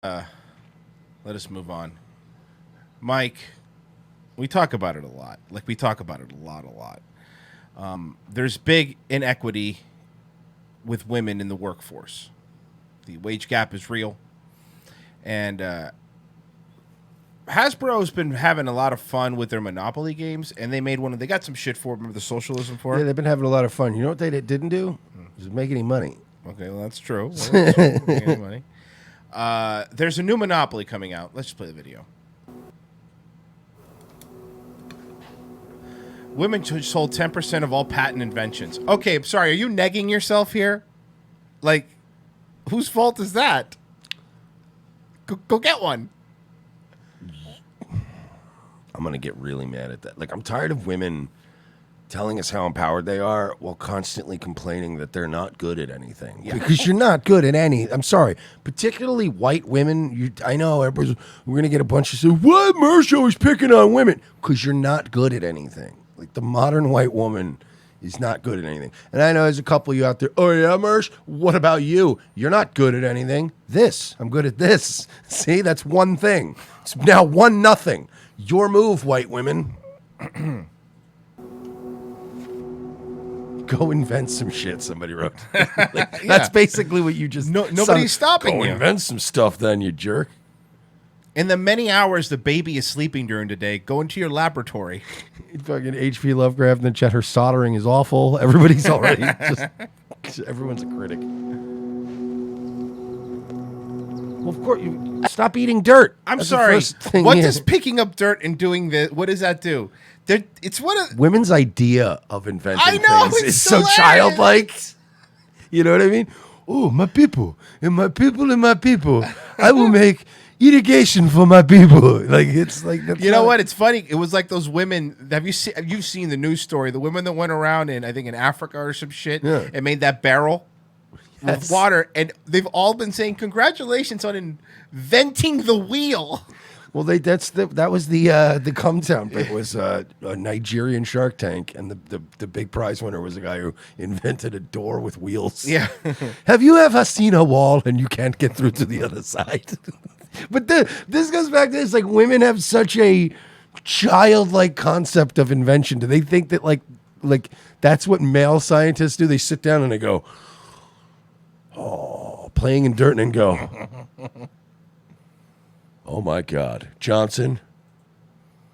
Let us move on. Mike, we talk about it a lot. Like we talk about it a lot. There's big inequity with women in the workforce. The wage gap is real, and Hasbro's been having a lot of fun with their Monopoly games, and they made one. They got some shit for. Remember the socialism for Yeah, it? they've been having a lot of fun. You know what they didn't do? Is make any money. Okay, well that's true. Well, that's true. Making any money. There's a new Monopoly coming out. Let's just play the video. Women sold 10% of all patent inventions. Okay, I'm sorry. Are you negging yourself here? Like, whose fault is that? Go get one. I'm going to get really mad at that. Like, I'm tired of women telling us how empowered they are while constantly complaining that they're not good at anything. Yeah. Because you're not good at any. I'm sorry. Particularly white women. I know we're going to get a bunch of, what? Mersh always picking on women. Because you're not good at anything. Like, the modern white woman is not good at anything. And I know there's a couple of you out there, oh yeah, Mersh, what about you? You're not good at anything. This. I'm good at this. See, that's one thing. It's now 1-0. Your move, white women. Go invent some shit, somebody wrote. Like, that's basically what you just... Nobody's stopping you. Go invent some stuff then, you jerk. In the many hours the baby is sleeping during the day, go into your laboratory. Fucking H.P. Lovecraft and the chat, her soldering is awful. Everybody's already everyone's a critic. Well, of course, you stop eating dirt. I'm sorry. What does picking up dirt and doing this, what does that do? It's one of... Women's idea of inventing things is so hilarious. childlike. You know what I mean? Oh, my people. And my people and my people. I will make... irrigation for my people. Like, it's like, that's you know what? It's funny. It was like those women. You've seen the news story? The women that went around in, I think, in Africa or some shit, and made that barrel with water, and they've all been saying congratulations on inventing the wheel. Well, that was the come town bit was a Nigerian Shark Tank, and the big prize winner was a guy who invented a door with wheels. Yeah. Have you ever seen a wall and you can't get through to the other side? But this goes back to this, like, women have such a childlike concept of invention. Do they think that like that's what male scientists do? They sit down and they go, oh, playing in dirt, and go, oh my God, Johnson,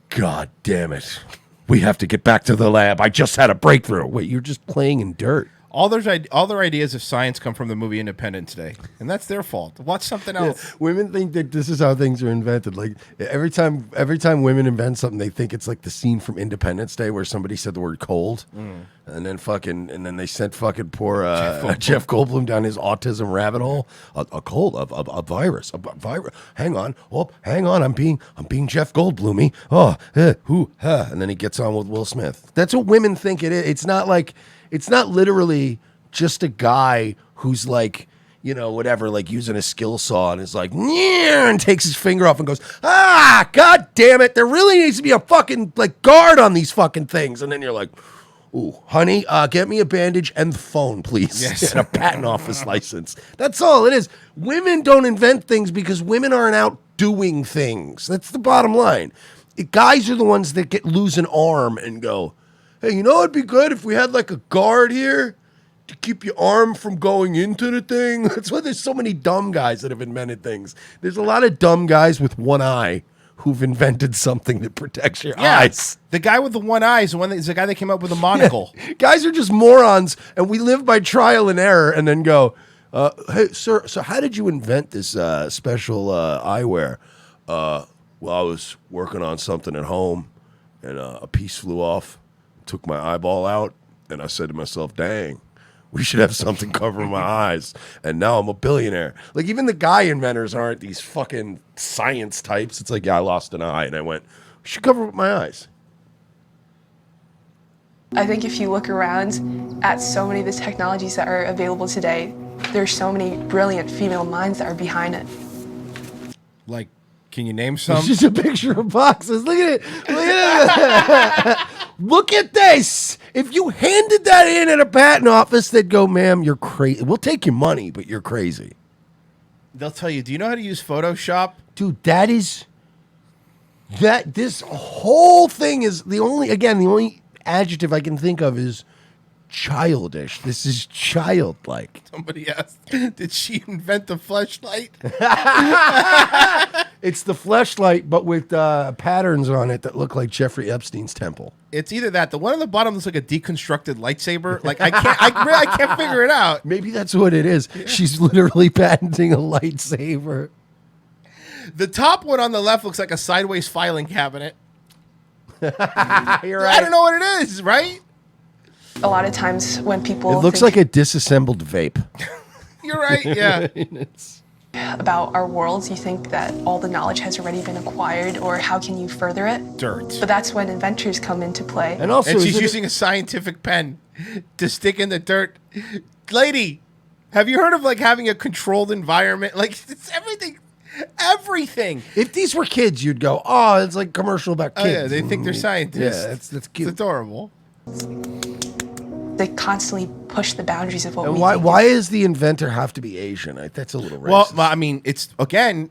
God damn it. We have to get back to the lab. I just had a breakthrough. Wait, you're just playing in dirt. All their ideas of science come from the movie Independence Day, and that's their fault. Watch something else. Yeah, women think that this is how things are invented. Like every time women invent something, they think it's like the scene from Independence Day where somebody said the word cold, and then they sent fucking poor Jeff Goldblum down his autism rabbit hole. A cold, a virus, a virus. Hang on, I'm being Jeff Goldbloomy. And then he gets on with Will Smith. That's what women think it is. It's not literally just a guy who's like, you know, whatever, like using a skill saw and is like, yeah, and takes his finger off and goes, God damn it. There really needs to be a fucking like guard on these fucking things. And then you're like, ooh, honey, get me a bandage and the phone, please. Yes. And a patent office license. That's all it is. Women don't invent things because women aren't out doing things. That's the bottom line. Guys are the ones that lose an arm and go, hey, you know, it'd be good if we had like a guard here to keep your arm from going into the thing. That's why there's so many dumb guys that have invented things. There's a lot of dumb guys with one eye who've invented something that protects your eyes. The guy with the one eye is the guy that came up with the monocle. Yeah. Guys are just morons, and we live by trial and error and then go, hey, sir, so how did you invent this special eyewear? Well, I was working on something at home, and a piece flew off. Took my eyeball out, and I said to myself, dang, we should have something covering my eyes. And now I'm a billionaire. Like, even the guy inventors aren't these fucking science types. It's like, yeah, I lost an eye, and I went, we should cover my eyes. I think if you look around at so many of the technologies that are available today, there's so many brilliant female minds that are behind it. Like, can you name some? It's just a picture of boxes. Look at it. Look at it. Look at this. If you handed that in at a patent office, they'd go, ma'am, you're crazy. We'll take your money, but you're crazy. They'll tell you, do you know how to use Photoshop? Dude, this whole thing is the only adjective I can think of is childish. This is childlike. Somebody asked, did she invent the fleshlight? It's the fleshlight, but with patterns on it that look like Jeffrey Epstein's temple. It's either that. The one on the bottom looks like a deconstructed lightsaber. Like I can't figure it out. Maybe that's what it is. Yeah. She's literally patenting a lightsaber. The top one on the left looks like a sideways filing cabinet. You're right. I don't know what it is, right? A lot of times when people It looks like a disassembled vape. You're right, yeah. About our worlds, you think that all the knowledge has already been acquired, or how can you further it? Dirt. But that's when inventors come into play. And also, and she's using a scientific pen to stick in the dirt. Lady, have you heard of like having a controlled environment? Like it's everything. Everything. If these were kids, you'd go, "Oh, it's like commercial about kids." Oh, yeah, they think they're scientists. Yeah, that's cute. It's adorable. They constantly push the boundaries of what And we why? think Why is- does the inventor have to be Asian? That's a little racist. Well, I mean, it's again.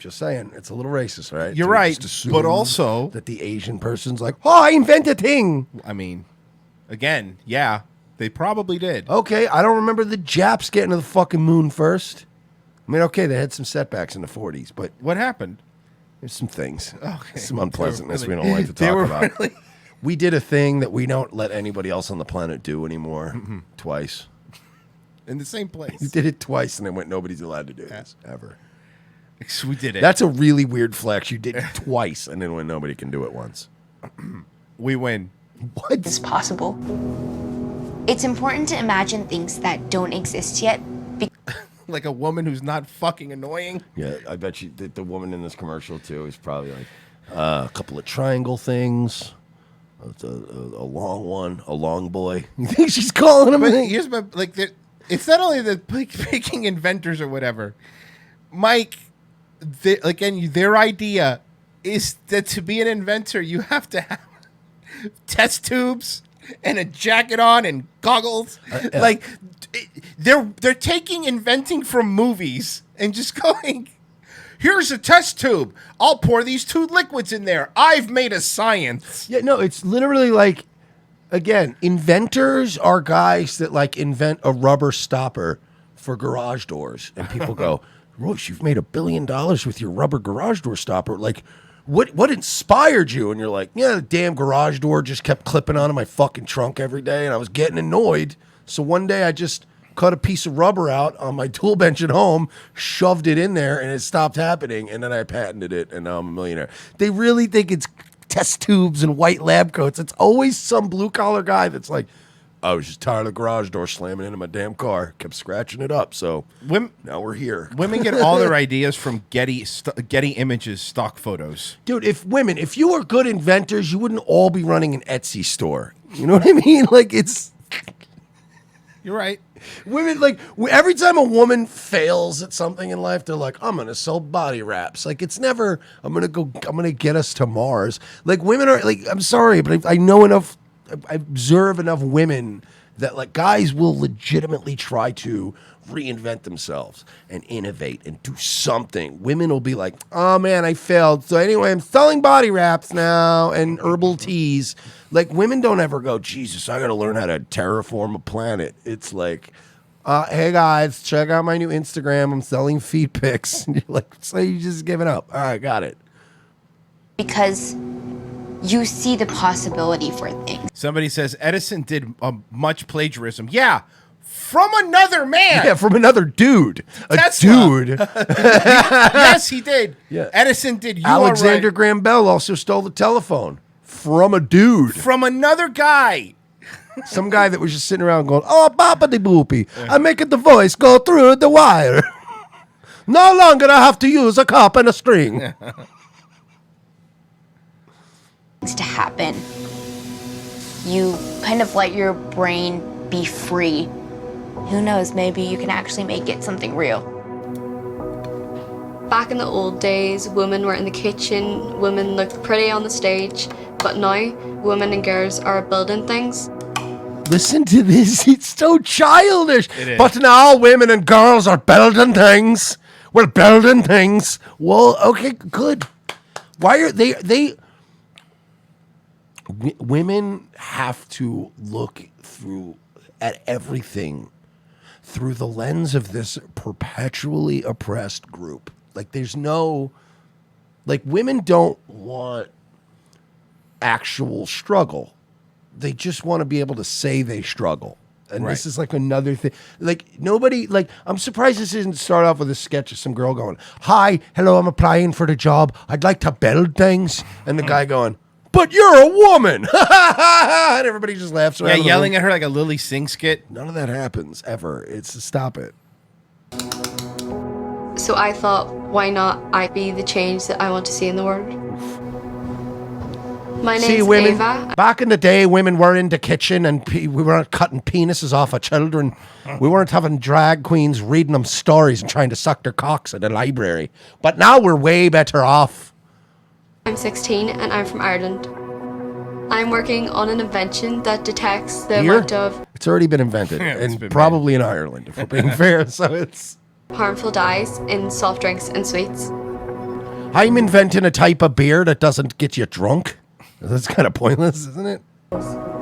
Just saying, it's a little racist, right? You're To right, just assume but also that the Asian person's like, "Oh, I invented a thing." I mean, again, yeah, they probably did. Okay, I don't remember the Japs getting to the fucking moon first. I mean, okay, they had some setbacks in the 40s, but What happened? there's some things, Okay. some unpleasantness They were we don't like to they talk were about. really- We did a thing that we don't let anybody else on the planet do anymore. Twice. In the same place. You did it twice, and then went, nobody's allowed to do this ever. We did it. That's a really weird flex. You did it twice, and then when nobody can do it once. We win. What? is possible. It's important to imagine things that don't exist yet. Like a woman who's not fucking annoying. Yeah, I bet you the woman in this commercial, too, is probably like a couple of triangle things. A long one, a long boy. You think she's calling him? But here's my it's not only the picking inventors or whatever, Mike. Their idea is that to be an inventor, you have to have test tubes and a jacket on and goggles. Like they're taking inventing from movies and just going. Here's a test tube. I'll pour these two liquids in there. I've made a science. Yeah, no, it's literally like, again, inventors are guys that like invent a rubber stopper for garage doors. And people go, Royce, you've made $1 billion with your rubber garage door stopper. Like, what inspired you? And you're like, yeah, the damn garage door just kept clipping onto my fucking trunk every day. And I was getting annoyed. So one day I just cut a piece of rubber out on my tool bench at home, shoved it in there, and it stopped happening. And then I patented it, and now I'm a millionaire. They really think it's test tubes and white lab coats. It's always some blue-collar guy that's like, I was just tired of the garage door slamming into my damn car. Kept scratching it up, so now we're here. Women get all their ideas from Getty Images stock photos. Dude, if you were good inventors, you wouldn't all be running an Etsy store. You know what I mean? Like, it's... You're right. Women, like, every time a woman fails at something in life, they're like, I'm going to sell body wraps. Like, it's never, I'm going to get us to Mars. Like, women are, like, I'm sorry, but I know enough, I observe enough women that, like, guys will legitimately try to reinvent themselves and innovate and do something. Women will be like, oh, man, I failed. So anyway, I'm selling body wraps now and herbal teas. Like, women don't ever go, Jesus, I got to learn how to terraform a planet. It's like, hey, guys, check out my new Instagram. I'm selling feet pics. And you're like, so you just giving up. All right, got it. Because you see the possibility for things. Somebody says Edison did much plagiarism. Yeah, from another man. Yeah, from another dude. A Tesla. dude. Yes, he did. Yeah. Edison did. You Alexander are right. Graham Bell also stole the telephone from a dude. From another guy. Some guy that was just sitting around going, oh, boppity boopy. I'm making the voice go through the wire. No longer I have to use a cup and a string. To happen. You kind of let your brain be free. Who knows, maybe you can actually make it something real. Back in the old days, women were in the kitchen, women looked pretty on the stage, but now women and girls are building things. Listen to this. It's so childish. It is. But now women and girls are building things. We're building things. Well, okay, good. Why are they women have to look through at everything through the lens of this perpetually oppressed group. Like there's no, like women don't want actual struggle. They just want to be able to say they struggle. And this is like another thing. Like nobody, like I'm surprised this didn't start off with a sketch of some girl going, "Hi, hello, I'm applying for the job. I'd like to build things." And the guy going, "But you're a woman." And everybody just laughs around. Yeah, yelling at her like a Lily Singh skit. None of that happens ever. It's stop it. So I thought, why not I be the change that I want to see in the world? My See, name's women, Ava. back in the day, women were in the kitchen and we weren't cutting penises off of children. We weren't having drag queens reading them stories and trying to suck their cocks at the library. But now we're way better off. I'm 16 and I'm from Ireland. I'm working on an invention that detects the Here? amount of It's already been invented, It's and been probably in Ireland, if we're being fair. So it's. harmful dyes in soft drinks and sweets. I'm inventing a type of beer that doesn't get you drunk. That's kind of pointless, isn't it?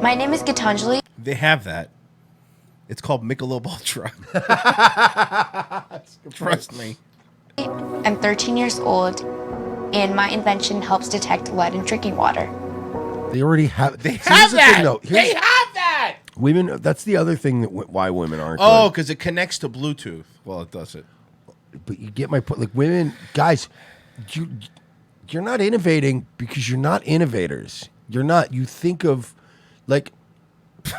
My name is Gitanjali. They have that. It's called Michelob Ultra. Trust me. I'm 13 years old, and my invention helps detect lead in drinking water. They already have. They See, have here's the that. thing, though. They Here's- have that. Women. That's the other thing that why women aren't. Oh, good. because it connects to Bluetooth. Well, it does it. But you get my point. Like women, guys, you're not innovating because you're not innovators. You're not. You think of, like,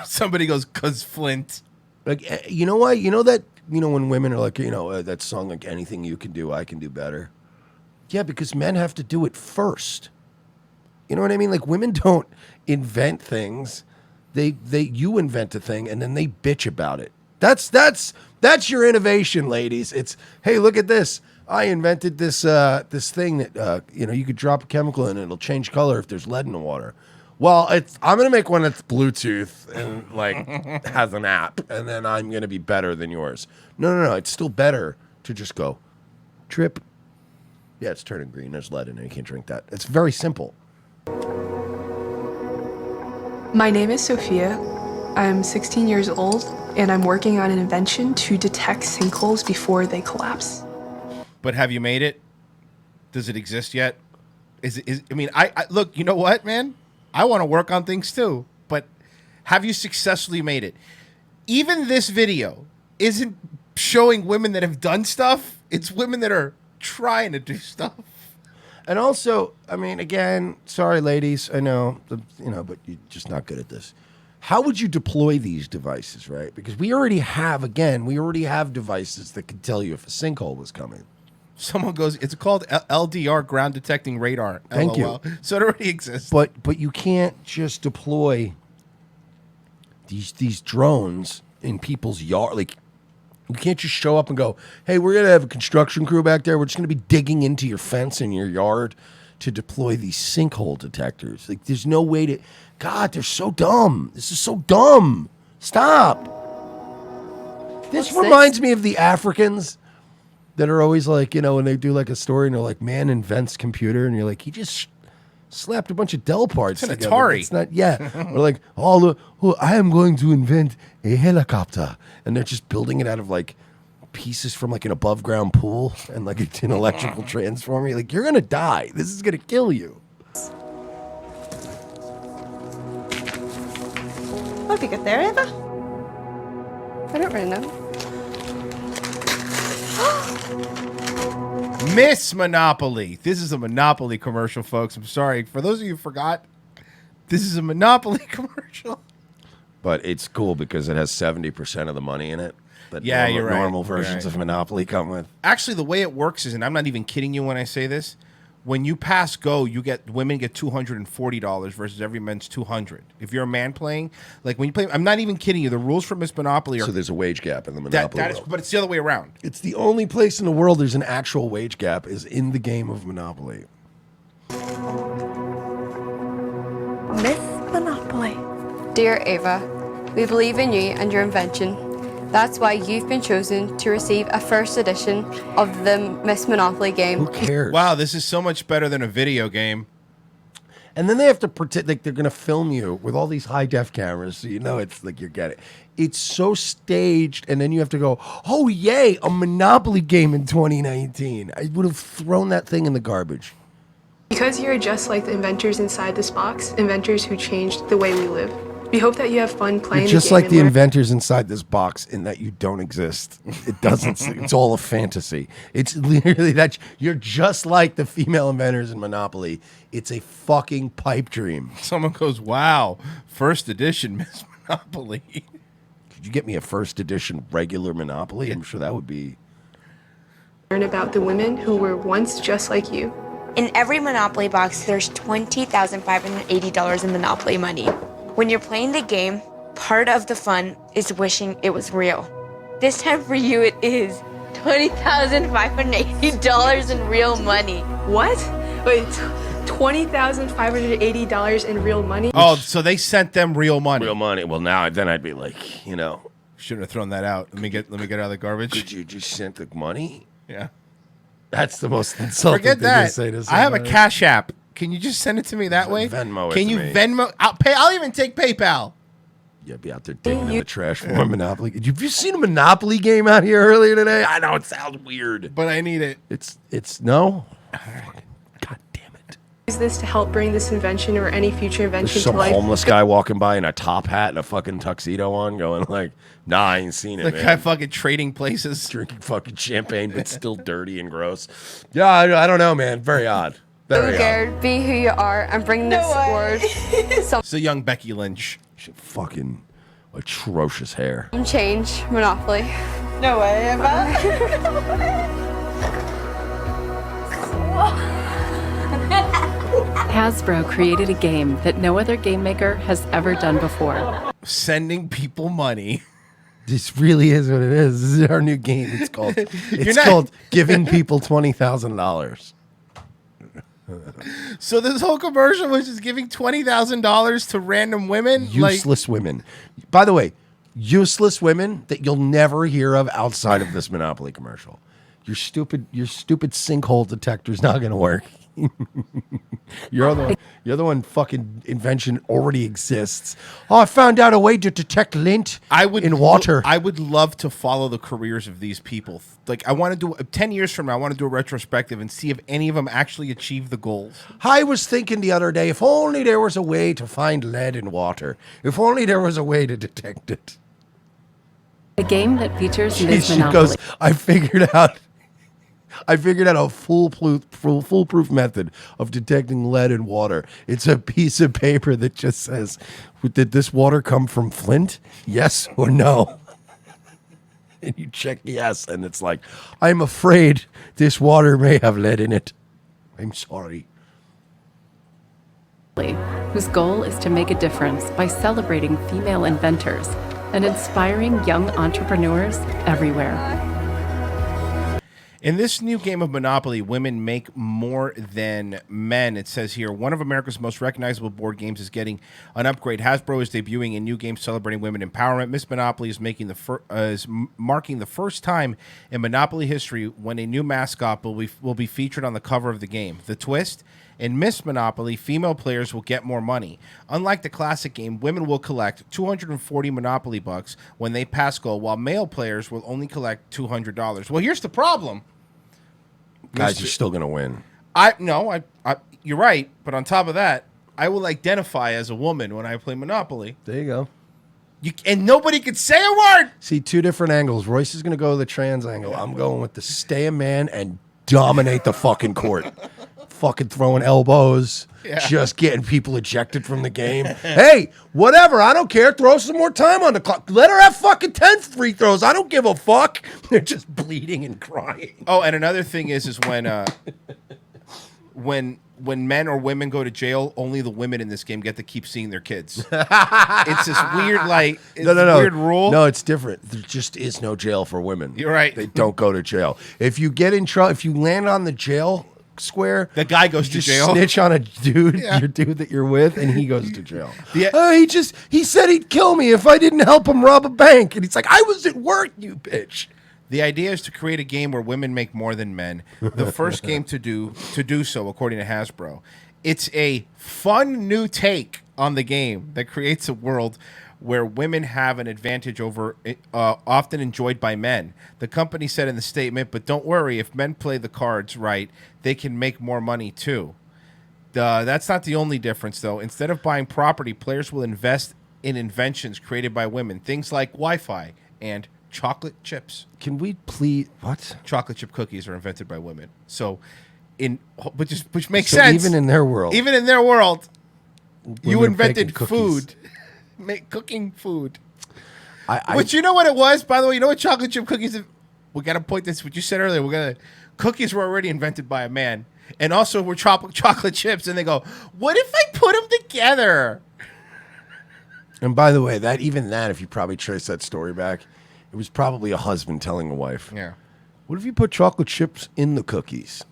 Somebody goes, "Cause Flint." like you know why? You know that when women are like, that song like anything you can do, I can do better. Yeah, because men have to do it first. You know what I mean? Like women don't invent things. You invent a thing and then they bitch about it. That's your innovation, ladies. It's, hey, look at this. I invented this this thing that you could drop a chemical in and it'll change color if there's lead in the water. Well, I'm gonna make one that's Bluetooth and like has an app, and then I'm gonna be better than yours. No. It's still better to just go trip. Yeah, it's turning green. There's lead in it. You can't drink that. It's very simple. My name is Sophia. I'm 16 years old, and I'm working on an invention to detect sinkholes before they collapse. But have you made it? Does it exist yet? I look, you know what, man? I want to work on things too, but have you successfully made it? Even this video isn't showing women that have done stuff. It's women that are trying to do stuff. And also, I mean, again, sorry, ladies, I know, but you're just not good at this. How would you deploy these devices, right? Because we already have devices that can tell you if a sinkhole was coming. Someone goes, it's called LDR, ground detecting radar. Thank you. LOL. So it already exists. But you can't just deploy these drones in people's yard. Like, you can't just show up and go, hey, we're going to have a construction crew back there. We're just going to be digging into your fence in your yard to deploy these sinkhole detectors. Like, there's no way to... God, they're so dumb. This is so dumb. Stop. This reminds me of the Africans that are always like, when they do like a story and they're like, man invents computer. And you're like, he just slapped a bunch of Dell parts It's an together. Atari. It's not, yeah. Or like, I am going to invent a helicopter. And they're just building it out of like pieces from like an above ground pool and like an electrical transformer. You're like, you're going to die. This is going to kill you. What have you got there, Eva? I don't really know. Miss Monopoly. This is a Monopoly commercial, folks. I'm sorry. For those of you who forgot, this is a Monopoly commercial. But it's cool because it has 70% of the money in it. That Yeah, you're right. normal You're versions right. of Monopoly come with. Actually, the way it works is, and I'm not even kidding you when I say this, when you pass go, women get $240 versus every man's $200. If you're a man playing, like when you play, I'm not even kidding you. The rules for Miss Monopoly are So there's a wage gap in the Monopoly that is, world. but it's the other way around. It's the only place in the world there's an actual wage gap is in the game of Monopoly. Miss Monopoly. Dear Ava, we believe in you and your invention. That's why you've been chosen to receive a first edition of the Miss Monopoly game. Who cares? Wow, this is so much better than a video game. And then they have to pretend like they're going to film you with all these high def cameras, so you know it's like you get it. It's so staged, and then you have to go, oh yay, a Monopoly game in 2019. I would have thrown that thing in the garbage. Because you're just like the inventors inside this box, inventors who changed the way we live. We hope that you have fun playing You're just the game like and the learn- inventors inside this box in that you don't exist. It doesn't. It's all a fantasy. It's literally that you're just like the female inventors in Monopoly. It's a fucking pipe dream. Someone goes, wow, first edition Miss Monopoly. Could you get me a first edition regular Monopoly? I'm sure that would be. learn about the women who were once just like you. In every Monopoly box, there's $20,580 in Monopoly money. When you're playing the game, part of the fun is wishing it was real. This time for you, it is $20,580 in real money. What? Wait, $20,580 in real money? Oh, so they sent them real money. Real money. Well, now then I'd be like, you know, Shouldn't have thrown that out. Let me get out of the garbage. did you just send the money? Yeah. That's the most insulting Forget thing to that. say to I have a somebody. Cash App. Can you just send it to me that way? Venmo it Can to you me. Venmo? I'll pay. I'll even take PayPal. You'd be out there digging in the trash for a Monopoly. Have you seen a Monopoly game out here earlier today? I know it sounds weird. But I need it. It's no. God damn it. Use this to help bring this invention or any future There's invention to some life. homeless guy walking by in a top hat and a fucking tuxedo on, going like, "Nah, I ain't seen it, The man." guy fucking trading places. Drinking fucking champagne, but still dirty and gross. Yeah, I don't know, man. Very odd. Very Go, odd. Garrett, be who you are and bring this world It's a young Becky Lynch. She fucking atrocious hair. some change. Monopoly. No way, Emma. Hasbro created a game that no other game maker has ever done before. Sending people money. This really is what it is. This is our new game. It's called. It's not- called giving people $20,000. So this whole commercial was just giving $20,000 to random women. Useless women. By the way, useless women that you'll never hear of outside of this Monopoly commercial. Your stupid sinkhole detector's not going to work. Your other one fucking invention already exists. Oh, I found out a way to detect lint in water. I would love to follow the careers of these people. Like I want to do 10 years from now. I want to do a retrospective and see if any of them actually achieve the goals. I was thinking the other day, if only there was a way to find lead in water. If only there was a way to detect it. A game that features Ms. She Monopoly. goes, I figured out a foolproof method of detecting lead in water. It's a piece of paper that just says, did this water come from Flint? Yes or no? And you check yes, and it's like, I'm afraid this water may have lead in it. I'm sorry. Whose goal is to make a difference by celebrating female inventors and inspiring young entrepreneurs everywhere. In this new game of Monopoly, women make more than men. It says here, one of America's most recognizable board games is getting an upgrade. Hasbro is debuting a new game celebrating women empowerment. Miss Monopoly is marking the first time in Monopoly history when a new mascot will be featured on the cover of the game. The twist? In Miss Monopoly, female players will get more money. Unlike the classic game, women will collect 240 Monopoly bucks when they pass go, while male players will only collect $200. Well, here's the problem. Guys, you're still going to win. You're right, but on top of that, I will identify as a woman when I play Monopoly. There you go. And nobody could say a word. See, two different angles. Royce is going to go the trans angle. I'm going with the stay a man and dominate the fucking court. Fucking throwing elbows, just getting people ejected from the game. Hey, whatever. I don't care. Throw some more time on the clock. Let her have fucking 10 free throws. I don't give a fuck. They're just bleeding and crying. Oh, and another thing is when men or women go to jail, only the women in this game get to keep seeing their kids. It's this weird, weird rule. No, it's different. There just is no jail for women. You're right. They don't go to jail. If you get in trouble, if you land on the jail square, The guy goes you to just jail. snitch on a dude, Yeah. your dude that you're with, and he goes to jail. The- He said he'd kill me if I didn't help him rob a bank, and he's like, I was at work, you bitch. The idea is to create a game where women make more than men. The first game to do so, according to Hasbro. It's a fun new take on the game that creates a world where women have an advantage over often enjoyed by men. The company said in the statement, but don't worry, if men play the cards right, they can make more money too. That's not the only difference, though. Instead of buying property, players will invest in inventions created by women, things like Wi-Fi and chocolate chips. Can we please what? Chocolate chip cookies are invented by women. So, which makes So sense. even in their world, Even in their world, you women invented baking cookies. food, cooking food. I Which you know what it was, by the way. You know what chocolate chip cookies? We got to point this. What you said earlier. Cookies were already invented by a man, and also were chocolate chips. And they go, what if I put them together? And by the way, if you probably trace that story back, it was probably a husband telling a wife, Yeah. what if you put chocolate chips in the cookies?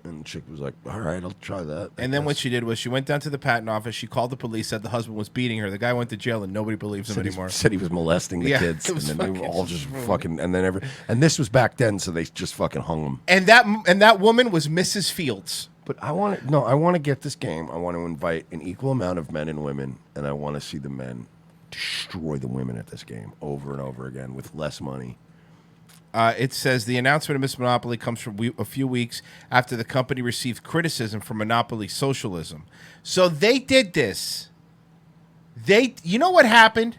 And the chick was like, all right, I'll try that. And then what she did was she went down to the patent office. She called the police, said the husband was beating her. The guy went to jail, and nobody believes him anymore. Said he was molesting the Yeah, kids, it and was then they were fucking- all just fucking. And then and this was back then, so they just fucking hung him. And that woman was Mrs. Fields. But I want to get this game. I want to invite an equal amount of men and women, and I want to see the men destroy the women at this game over and over again with less money. It says the announcement of Miss Monopoly comes from a few weeks after the company received criticism for monopoly socialism. So they did this. You know what happened?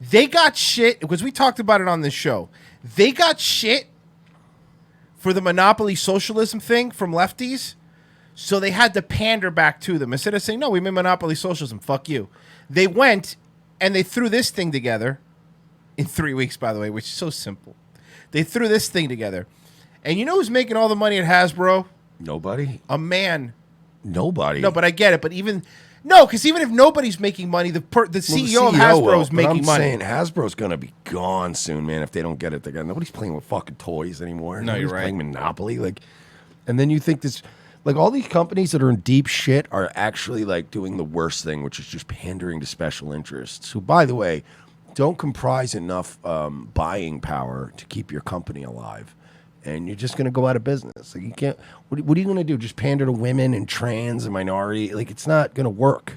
They got shit because we talked about it on this show. They got shit for the monopoly socialism thing from lefties. So they had to pander back to them instead of saying, "No, we mean monopoly socialism. Fuck you." They went and they threw this thing together in 3 weeks. By the way, which is so simple. They threw this thing together. And you know who's making all the money at Hasbro? Nobody. A man. Nobody. No, but I get it. But because even if nobody's making money, the CEO of Hasbro is making I'm money. saying Hasbro's gonna be gone soon, man. If they don't get it together, nobody's playing with fucking toys anymore. No, Nobody's you're right. Playing Monopoly, and then you think this, all these companies that are in deep shit are actually doing the worst thing, which is just pandering to special interests. Who, by the way, don't comprise enough buying power to keep your company alive, and you're just going to go out of business. You can't. What are you going to do? Just pander to women and trans and minority? It's not going to work.